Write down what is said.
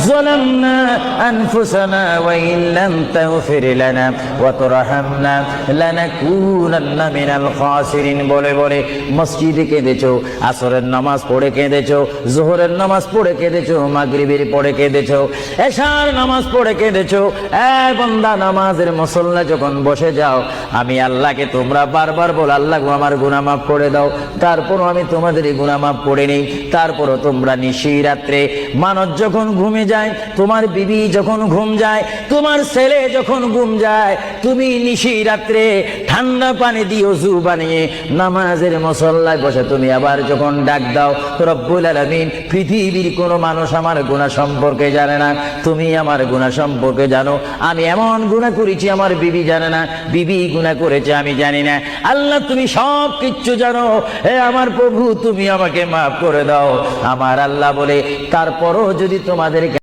ظلمنا أنفسنا وإن لم تغفر لنا وترحمنا لنكونن من الخاسرين বলে বলে মসজিদে কেঁদেছো, আসরের নামাজ পড়ে কেঁদেছো, যোহরের নামাজ পড়ে কেঁদেছো, মাগরিবের পড়ে কেঁদেছো, এশার নামাজ পড়ে কেঁদেছো। এ বান্দা, নামাজের মুসল্লা যখন বসে যাও, আমি আল্লাহকে তোমরা বারবার বল, আল্লাহ আমার গুনাহ মাফ করে দাও। তারপরও আমি তোমাদের গুনাহ মাফ করে নেই। তারপরও তোমরা নিশি রাত্রে, মানুষ যখন ঘুমে যায়, তোমার বিবি যখন ঘুম যায়, তোমার ছেলে যখন ঘুম যায়, তুমি নিশি রাত্রে ঠান্ডা পানি দিয়ে ওযু বানিয়ে নামাজের মুসল্লায় বসে তুমি আবার যখন ডাক দাও, রব্বুল আলামিন, পৃথিবীর কোনো মানুষ আমার গুনাহ সম্পর্কে জানে না, তুমি আমার গুনাহ সম্পর্কে জানো। আমি এমন গুনাহ করেছি আমার বিবি জানে না, বিবি গুনাহ করেছে আমি জানি না। আল্লাহ, তুমি সব কিচ্ছু জানো। হে আমার প্রভু, তুমি আমাকে মাফ করে দাও। আমার আল্লাহ বলে, তারপরও যদি তোমাদের